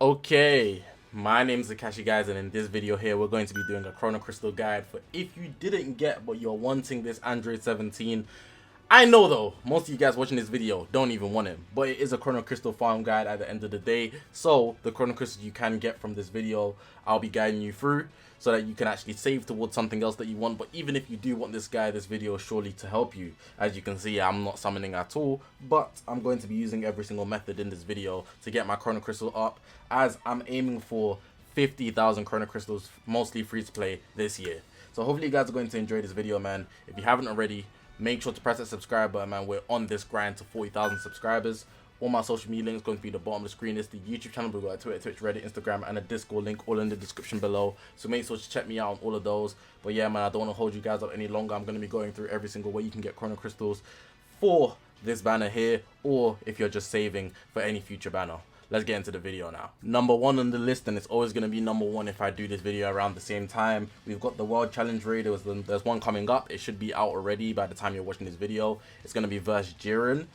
Okay, my name's Zakashi, guys, and in this video here we're going to be doing a Chrono Crystal guide for if you didn't get but you're wanting this Android 17. I know though, most of you guys watching this video don't even want it, but it is a Chrono Crystal farm guide at the end of the day. So the Chrono Crystals you can get from this video, I'll be guiding you through so that you can actually save towards something else that you want. But even if you do want this guide, this video is surely to help you. As you can see, I'm not summoning at all, but I'm going to be using every single method in this video to get my Chrono Crystal up, as I'm aiming for 50,000 Chrono Crystals, mostly free to play this year. So hopefully you guys are going to enjoy this video, man. If you haven't already, make sure to press that subscribe button, man. We're on this grind to 40,000 subscribers. All my social media links going to be at the bottom of the screen. It's the YouTube channel, we've got Twitter, Twitch, Reddit, Instagram, and a Discord link all in the description below. So make sure to check me out on all of those. But yeah, man, I don't want to hold you guys up any longer. I'm going to be going through every single way you can get Chrono Crystals for this banner here, or if you're just saving for any future banner. Let's get into the video now. Number one on the list, and it's always going to be number one if I do this video around the same time, we've got the World Challenge raid. There's one coming up. It should be out already by the time you're watching this video. It's going to be versus DIDNT.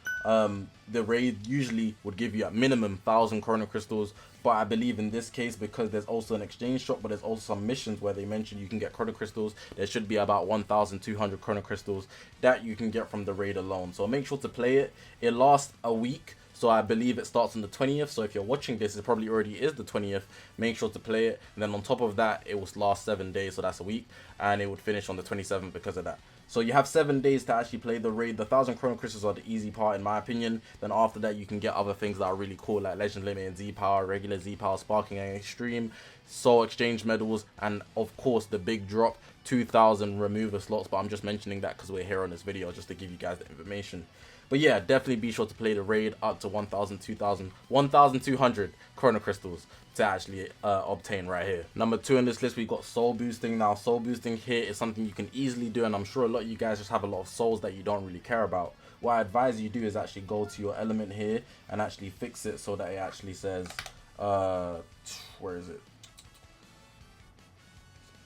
The raid usually would give you a minimum 1,000 Chrono Crystals, but I believe in this case, because there's also an exchange shop, but there's also some missions where they mention you can get Chrono Crystals, there should be about 1,200 Chrono Crystals that you can get from the raid alone. So make sure to play it. It lasts a week. So I believe it starts on the 20th. So if you're watching this, it probably already is the 20th. Make sure to play it. And then on top of that, it will last 7 days. So that's a week. And it would finish on the 27th because of that. So you have 7 days to actually play the raid. The 1,000 Chrono Crystals are the easy part, in my opinion. Then after that, you can get other things that are really cool, like Legend Limit and Z-Power, regular Z-Power, Sparking and Extreme, Soul Exchange medals, and of course the big drop, 2,000 remover slots. But I'm just mentioning that because we're here on this video, just to give you guys the information. But yeah, definitely be sure to play the raid up to 1,200 Chrono Crystals to actually obtain right here. Number two on this list, we've got soul boosting. Now, soul boosting here is something you can easily do, and I'm sure a lot of you guys just have a lot of souls that you don't really care about. What I advise you do is actually go to your element here and actually fix it so that it actually says, where is it?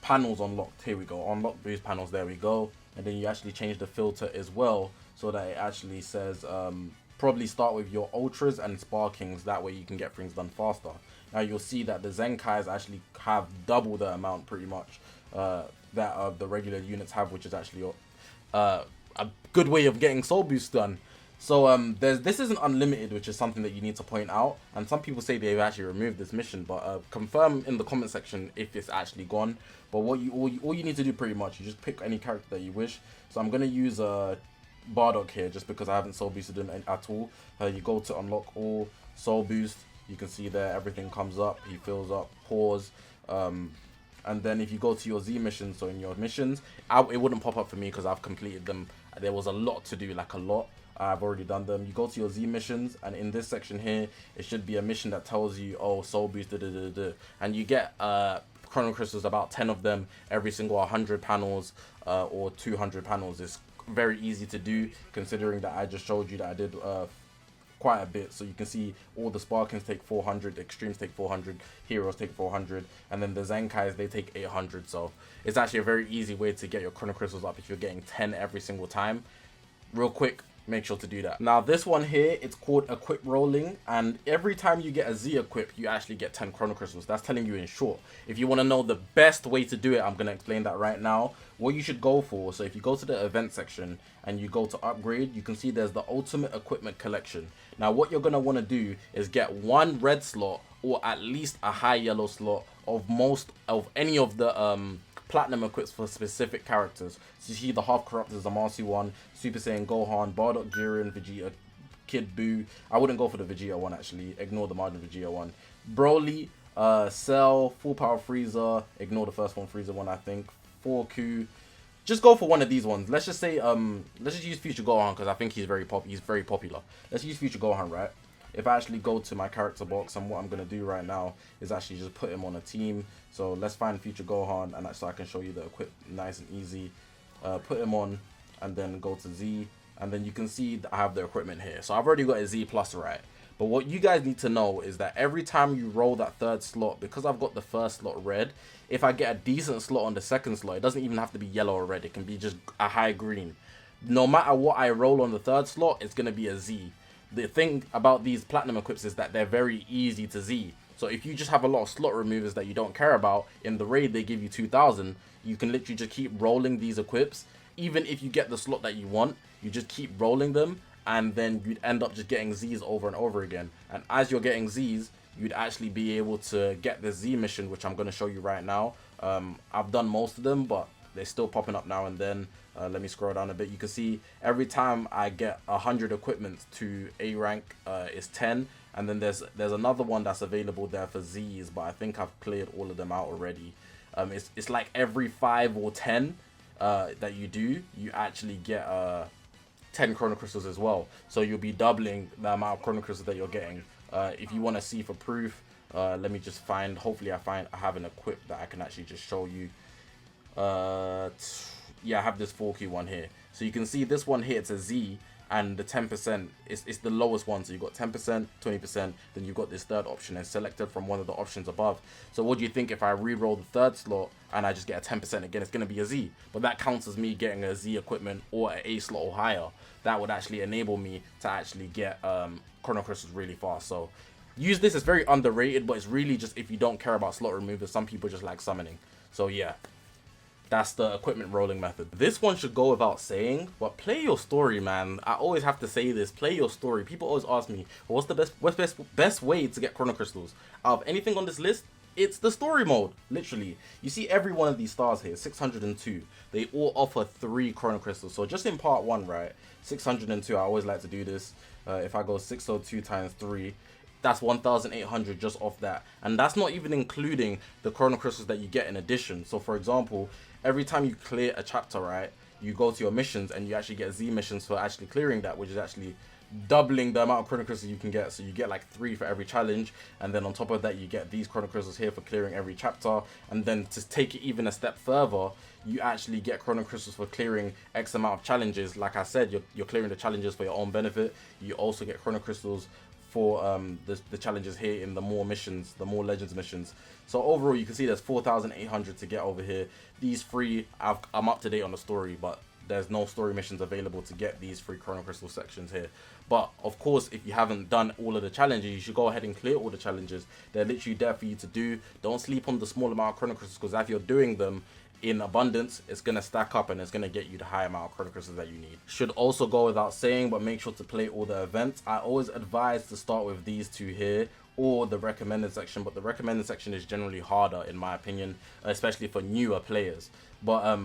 Panels unlocked. Here we go. Unlock boost panels. There we go. And then you actually change the filter as well, so that it actually says probably start with your ultras and sparkings. That way you can get things done faster. Now you'll see that the Zenkais actually have double the amount pretty much that the regular units have, which is actually a good way of getting soul boost done. So this isn't unlimited, which is something that you need to point out. And some people say they've actually removed this mission, but confirm in the comment section if it's actually gone. But all you need to do pretty much, you just pick any character that you wish. So I'm gonna use Bardock here just because I haven't soul boosted him at all. You go to unlock all, soul boost. You can see there everything comes up. He fills up, pause. And then if you go to your Z missions, so in your missions, it wouldn't pop up for me because I've completed them. There was a lot to do, like a lot. I've already done them. You go to your Z missions, and in this section here, it should be a mission that tells you, oh, soul boost, and you get Chrono Crystals, about 10 of them every single 100 panels or 200 panels. It's very easy to do, considering that I just showed you that I did quite a bit. So you can see all the Sparkings take 400, Extremes take 400, Heroes take 400, and then the Zenkais, they take 800. So it's actually a very easy way to get your Chrono Crystals up if you're getting 10 every single time. Real quick, make sure to do that. Now this one here, it's called equip rolling, and every time you get a Z equip, you actually get 10 Chrono Crystals. That's telling you in short. If you want to know the best way to do it, I'm going to explain that right now. What you should go for, so if you go to the event section and you go to upgrade, you can see there's the ultimate equipment collection. Now what you're going to want to do is get one red slot or at least a high yellow slot of any of the platinum equips for specific characters. So you see the half corrupt is the Marcy one, Super Saiyan Gohan, Bardock, Jiren, Vegeta, Kid Buu. I wouldn't go for the Vegeta one actually. Ignore the Margin Vegeta one. Broly, Cell, Full Power Frieza. Ignore the first one, Frieza one I think. 4Q. Just go for one of these ones. Let's just say let's just use Future Gohan because I think he's very popular. Let's use Future Gohan, right? If I actually go to my character box, and what I'm going to do right now is actually just put him on a team. So let's find Future Gohan, and so I can show you the equip nice and easy. Put him on, and then go to Z, and then you can see that I have the equipment here. So I've already got a Z plus, right? But what you guys need to know is that every time you roll that third slot, because I've got the first slot red, if I get a decent slot on the second slot, it doesn't even have to be yellow or red. It can be just a high green. No matter what I roll on the third slot, it's going to be a Z. The thing about these platinum equips is that they're very easy to Z. So if you just have a lot of slot removers that you don't care about, in the raid they give you 2,000, you can literally just keep rolling these equips. Even if you get the slot that you want, you just keep rolling them, and then you'd end up just getting Z's over and over again. And as you're getting Z's, you'd actually be able to get the Z mission, which I'm going to show you right now. I've done most of them, but they're still popping up now and then. Let me scroll down a bit. You can see every time I get 100 equipment to A rank, is 10. And then there's another one that's available there for Z's, but I think I've cleared all of them out already. It's like every 5 or 10 that you do, you actually get 10 chrono crystals as well. So you'll be doubling the amount of chrono crystals that you're getting. If you want to see for proof, let me just find, hopefully I have an equip that I can actually just show you. Yeah, I have this 4Q one here. So you can see this one here, it's a Z, and the 10% is the lowest one. So you've got 10%, 20%, then you've got this third option and selected from one of the options above. So what do you think if I re-roll the third slot and I just get a 10% again? It's going to be a Z, but that counts as me getting a Z equipment or an A slot or higher. That would actually enable me to actually get chrono crystals really fast. So use this. It's very underrated, but it's really just if you don't care about slot removers. Some people just like summoning. So yeah, that's the equipment rolling method. This one should go without saying, but play your story, man. I always have to say this, play your story. People always ask me, well, what's the best way to get chrono crystals? Out of anything on this list, it's the story mode, literally. You see every one of these stars here, 602. They all offer 3 chrono crystals. So just in part 1, right, 602, I always like to do this. If I go 602 times 3, that's 1,800 just off that. And that's not even including the chrono crystals that you get in addition. So for example, every time you clear a chapter, right, you go to your missions and you actually get Z missions for actually clearing that, which is actually doubling the amount of chrono crystals you can get. So you get like 3 for every challenge, and then on top of that you get these chrono crystals here for clearing every chapter. And then to take it even a step further, you actually get chrono crystals for clearing X amount of challenges. Like I said, you're clearing the challenges for your own benefit. You also get chrono crystals for the challenges here in the more missions, the more legends missions. So overall you can see there's 4,800 to get over here. These 3, I'm up to date on the story, but there's no story missions available to get these 3 chrono crystal sections here. But of course, if you haven't done all of the challenges, you should go ahead and clear all the challenges. They're literally there for you to do. Don't sleep on the small amount of chrono crystals, because if you're doing them in abundance, it's going to stack up and it's going to get you the high amount of chrono crystals that you need. Should also go without saying, but make sure to play all the events. I always advise to start with these 2 here, or the recommended section, but the recommended section is generally harder in my opinion, especially for newer players. But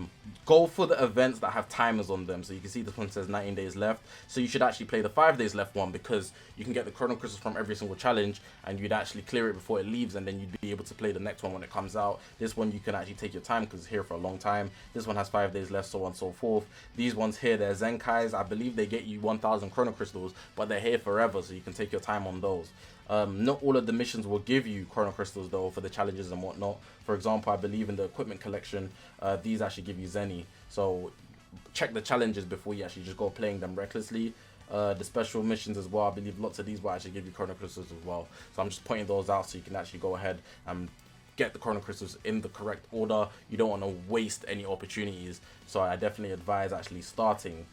go for the events that have timers on them. So you can see this one says 19 days left, so you should actually play the 5 days left one, because you can get the chrono crystals from every single challenge and you'd actually clear it before it leaves, and then you'd be able to play the next one when it comes out. This one you can actually take your time because it's here for a long time. This one has 5 days left, so on and so forth. These ones here, they're Zenkais. I believe they get you 1,000 chrono crystals, but they're here forever, so you can take your time on those. Not all of the missions will give you chrono crystals though for the challenges and whatnot. For example, I believe in the equipment collection, these actually give you Zeni. So check the challenges before you actually just go playing them recklessly. The special missions as well, I believe lots of these will actually give you chrono crystals as well. So I'm just pointing those out so you can actually go ahead and get the chrono crystals in the correct order. You don't want to waste any opportunities. So I definitely advise actually starting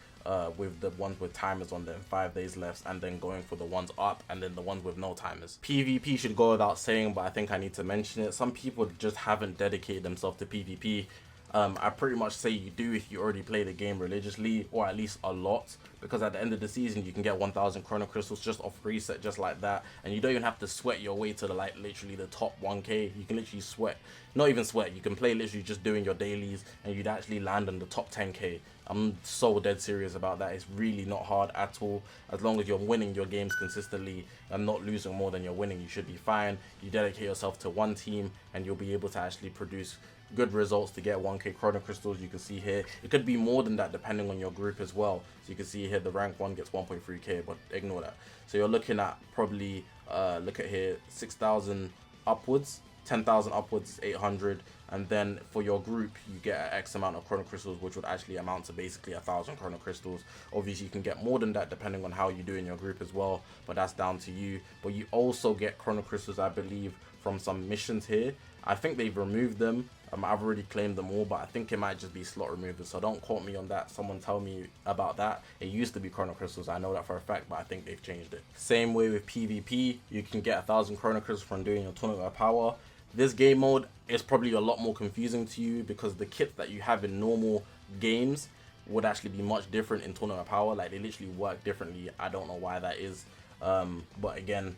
with the ones with timers on them, 5 days left, and then going for the ones up and then the ones with no timers. PvP should go without saying, but I think I need to mention it. Some people just haven't dedicated themselves to PvP. I pretty much say you do if you already play the game religiously, or at least a lot, because at the end of the season you can get 1,000 chrono crystals just off reset, just like that, and you don't even have to sweat your way to the literally the top 1k. You can literally sweat, not even sweat, you can play literally just doing your dailies and you'd actually land in the top 10k. I'm so dead serious about that. It's really not hard at all. As long as you're winning your games consistently and not losing more than you're winning, you should be fine. You dedicate yourself to one team and you'll be able to actually produce good results to get 1k chrono crystals. You can see here it could be more than that depending on your group as well. So you can see here the rank 1 gets 1.3k, but ignore that. So you're looking at probably look at here, 6,000 upwards, 10,000 upwards is 800, and then for your group you get an X amount of chrono crystals, which would actually amount to basically 1,000 chrono crystals. Obviously you can get more than that depending on how you do in your group as well, but that's down to you. But you also get chrono crystals, I believe, from some missions here. I think they've removed them, I've already claimed them all, but I think it might just be slot removers, so don't quote me on that. Someone tell me about that. It used to be chrono crystals, I know that for a fact, but I think they've changed it. Same way with PvP, you can get 1,000 chrono crystals from doing your tournament of power. This game mode is probably a lot more confusing to you because the kits that you have in normal games would actually be much different in tournament of power. Like, they literally work differently. I don't know why that is, but again,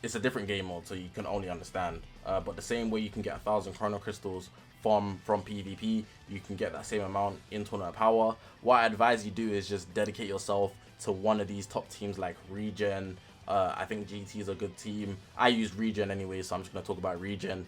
it's a different game mode, so you can only understand. But the same way you can get 1,000 chrono crystals from PvP, you can get that same amount in tournament of power. What I advise you do is just dedicate yourself to one of these top teams like Regen. I think GT is a good team. I use Regen anyway, so I'm just going to talk about Regen.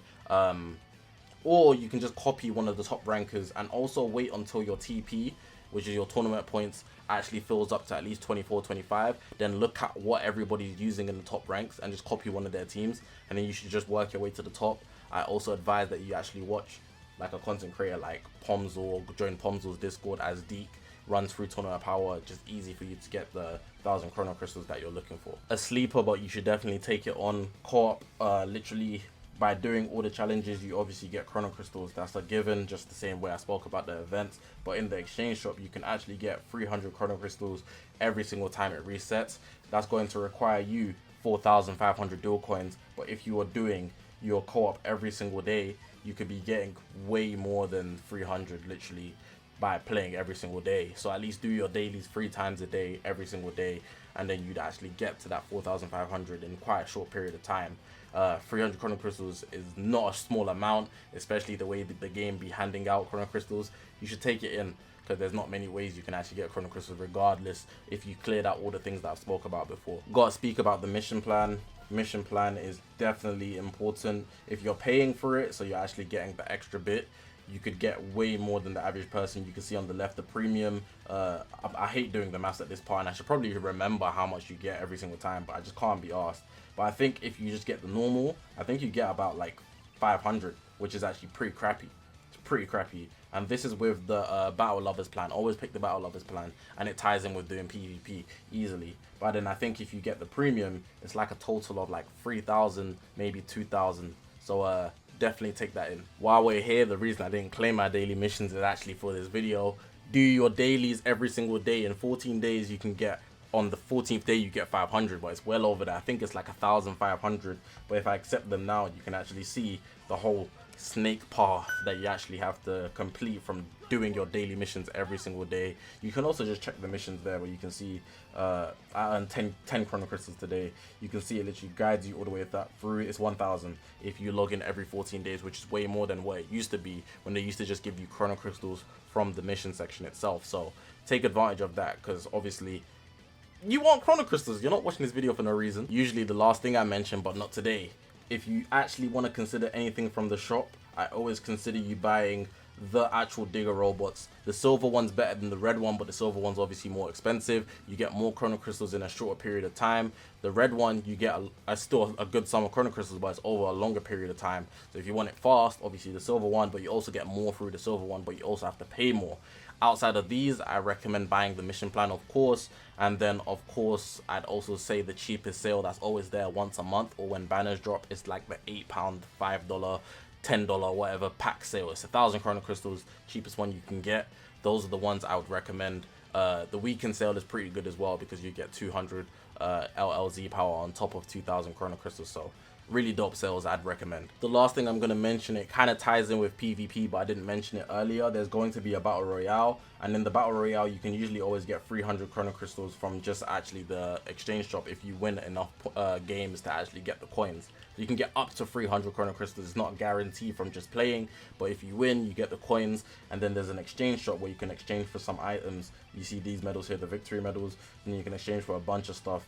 Or you can just copy one of the top rankers and also wait until your TP, which is your tournament points, actually fills up to at least 24, 25. Then look at what everybody's using in the top ranks and just copy one of their teams. And then you should just work your way to the top. I also advise that you actually watch like a content creator like Pomzor, or join Pomzor's Discord as Deke. Runs through tournament of power, just easy for you to get the 1,000 chrono crystals that you're looking for. A sleeper, but you should definitely take it on co-op. Literally, by doing all the challenges, you obviously get chrono crystals. That's a given, just the same way I spoke about the events. But in the exchange shop, you can actually get 300 chrono crystals every single time it resets. That's going to require you 4,500 dual coins. But if you are doing your co-op every single day, you could be getting way more than 300 literally by playing every single day. So at least do your dailies 3 times a day, every single day, and then you'd actually get to that 4,500 in quite a short period of time. 300 chrono crystals is not a small amount, especially the way that the game be handing out chrono crystals. You should take it in, because there's not many ways you can actually get chrono crystals regardless if you cleared out all the things that I've spoke about before. Gotta speak about the mission plan. Mission plan is definitely important. If you're paying for it, so you're actually getting the extra bit, you could get way more than the average person. You can see on the left the premium. I hate doing the maths at this part, and I should probably remember how much you get every single time, but I just can't be asked. But I think if you just get the normal, I think you get about like 500, which is actually pretty crappy. It's pretty crappy. And this is with the Battle Lovers plan. Always pick the Battle Lovers plan, and it ties in with doing PvP easily. But then I think if you get the premium, it's like a total of like 3,000, maybe 2,000. So definitely take that in. While we're here, the reason I didn't claim my daily missions is actually for this video. Do your dailies every single day. In 14 days, you can get, on the 14th day, you get 500, but it's well over that. I think it's like 1,500. But if I accept them now, you can actually see the whole snake path that you actually have to complete from doing your daily missions every single day. You can also just check the missions there, where you can see I earned 10 chrono crystals today. You can see it literally guides you all the way through. It's 1,000 if you log in every 14 days, which is way more than what it used to be when they used to just give you chrono crystals from the mission section itself. So take advantage of that, because obviously you want chrono crystals. You're not watching this video for no reason. Usually the last thing I mention, but not today. If you actually want to consider anything from the shop, I always consider you buying the actual digger robots. The silver one's better than the red one, but the silver one's obviously more expensive. You get more chrono crystals in a shorter period of time. The red one, you get still a good sum of chrono crystals, but it's over a longer period of time. So if you want it fast, obviously the silver one, but you also get more through the silver one, but you also have to pay more. Outside of these, I recommend buying the mission plan, of course. And then, of course, I'd also say the cheapest sale that's always there once a month, or when banners drop, it's like the £8, $5, $10, whatever pack sale. It's 1,000 chrono crystals, cheapest one you can get. Those are the ones I would recommend. The weekend sale is pretty good as well, because you get 200 LLZ power on top of 2,000 chrono crystals. So really dope sales, I'd recommend. The last thing I'm going to mention, it kind of ties in with PvP, but I didn't mention it earlier. There's going to be a battle royale, and in the battle royale you can usually always get 300 chrono crystals from just actually the exchange shop if you win enough games to actually get the coins. You can get up to 300 chrono crystals. It's not a guarantee from just playing, but if you win, you get the coins. And then there's an exchange shop where you can exchange for some items. You see these medals here, the victory medals, and you can exchange for a bunch of stuff.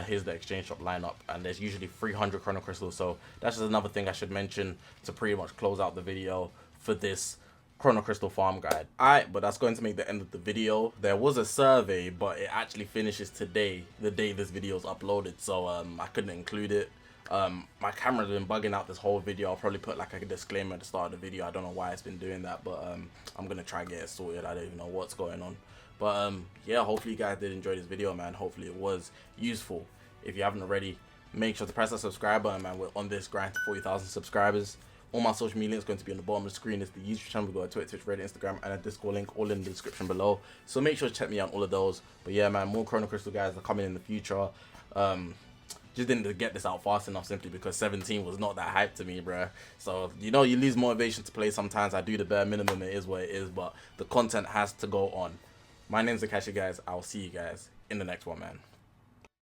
Here's the exchange shop lineup, and there's usually 300 chrono crystals. So that's just another thing I should mention to pretty much close out the video for this chrono crystal farm guide. Alright, but that's going to make the end of the video. There was a survey, but it actually finishes today, the day this video is uploaded, so I couldn't include it. My camera's been bugging out this whole video. I'll probably put like a disclaimer at the start of the video. I don't know why it's been doing that, but I'm gonna try and get it sorted. I don't even know what's going on, but yeah, hopefully you guys did enjoy this video, man. Hopefully it was useful. If you haven't already, make sure to press that subscribe button, man. We're on this grind to 40,000 subscribers. All my social media links going to be on the bottom of the screen. It's the YouTube channel. We've got a Twitter, Twitch, Reddit, Instagram, and a Discord link, all in the description below. So make sure to check me out on all of those. But yeah, man, more Chrono Crystal guys are coming in the future. Just didn't get this out fast enough simply because 17 was not that hype to me, bruh. So, you know, you lose motivation to play sometimes. I do the bare minimum. It is what it is. But the content has to go on. My name's Zakashi, guys. I'll see you guys in the next one, man.